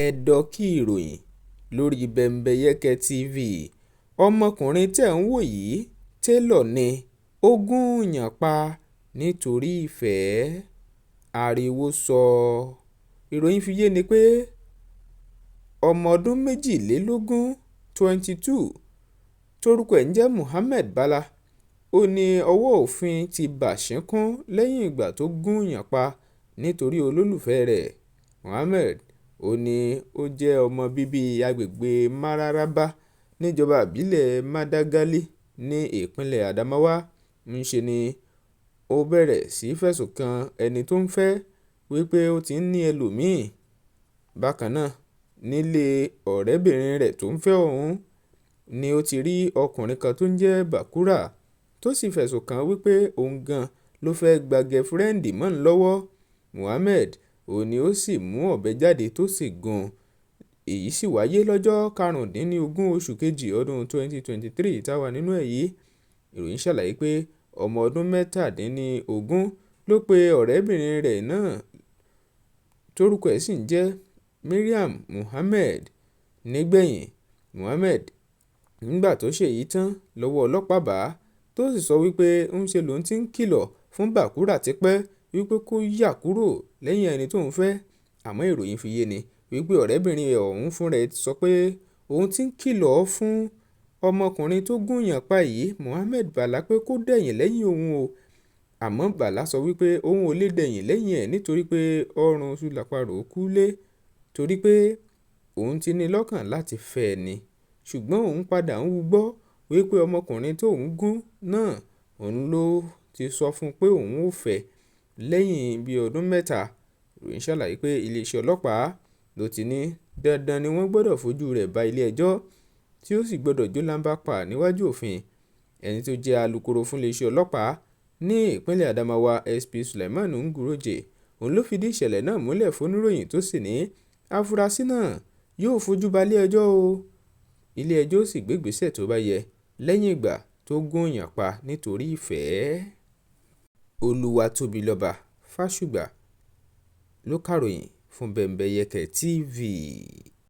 ẹ̀dọ̀kí ìròyìn lórí Bembeyeke TV. Ọmọkùnrin tẹ́ ń wò yìí télọ̀ ni ó gúnyàn pa nítorí ìfẹ́, ariwo sọ. Ìròyìn fi yé ni pé ọmọ ọdún 22 tórúkọ ẹ̀ ń jẹ́ Muhammed Bala ó ní ọwọ́ òfin ti bà ṣínkún lẹ́yìn ìgbà tó gúnyàn pa nítorí olólùfẹ́ rẹ̀. Muhammed ó ní ó jẹ́ ọmọ bíbí agbègbè Mararaba níjọba ìbílẹ̀ Madagali ní ìpínlẹ̀ Adamawa. Ńṣe ni ó bẹ̀rẹ̀ sí fẹ̀sùn kan ẹni tó ń fẹ́ wípé ó ti ń ní ẹlòmíì. Bákan náà nílé ọ̀rẹ́bìnrin rẹ̀ tó ń fẹ́ òun ni ó ti rí ọkùnrin kan tó ń jẹ́ Bakura tó sì fẹ̀sùn kàn wípé òun gan ló fẹ́ gba gẹfúrẹ́ǹdì mọ́ òun lọ́wọ́. Muhammed ó ní ó sì mú ọ̀bẹ jáde tó sì gún. Èyí sì wáyé lọ́jọ́ 15 oṣù kejì ọdún 2023 táwa nínú ẹ̀ yìí. Ìròyìn ṣàlàyé pé ọmọ ọdún 17 ló pe ọ̀rẹ́bìnrin rẹ̀ náà tórúkọ ẹ̀ sì ń jẹ́ Mariam Muhammed. Nígbẹ̀yìn Muhammed nígbà tó ṣèyí tán lọ́wọ́ ọlọ́pàá bá tó sì sọ wípé ńṣe lòun ti ń kìlọ̀ fún Bakura tipẹ́ wípé kó yà kúrò lẹ́yìn ẹni tóun fẹ́. Àmọ́ ìròyìn fi yé ni wípé ọ̀rẹ́bìnrin ọ̀hún fúnra ẹ̀ sọ pé òun ti ń kìlọ̀ fún ọmọkùnrin tó gúnyàn pa yìí Muhammed Bala pé kó dẹ̀yìn lẹ́yìn òun o. Àmọ́ Bala sọ wípé òun ò lè dẹ̀yìn lẹ́yìn ẹ̀ nítorí pé ọrùn ṣùlàpàrò kú lé torí pé òun ti ní lọ́kàn láti fẹ́ ẹ ni. Ṣùgbọ́n òun padà ń wúgbọ́ wípé ọmọkùnrin tó ń gún náà òun ló ti sọ fún pé òun ò fẹ́ lẹ́yìn bí ọdún 3. Ìròyìn ṣàlàyé pé iléeṣẹ́ ọlọ́pàá ló ti ní dandan ni wọ́n gbọ́dọ̀ fojú rẹ̀ bá ilé ẹjọ́ tí ó sì gbọ́dọ̀ jólàńbá pa níwájú òfin. Ẹni tó jẹ́ alukoro fún iléeṣẹ́ ọlọ́pàá ní ìpínlẹ̀ Adamawa SP Suleiman Nguroje òun ló fìdí ìṣẹ̀lẹ̀ náà múlẹ̀ fún oníròyìn tó sì ní afurasí náà yóò fojú balé ẹjọ́ o. Ilé ẹjọ́ sì gbé ìgbésẹ̀ tó bá yẹ lẹ́yìn ìgbà tó gúnyàn pa nítorí ìfẹ́. Olúwatóbilọ́ba Fásùgbà ló kàròyìn fún Bembeyeke TV.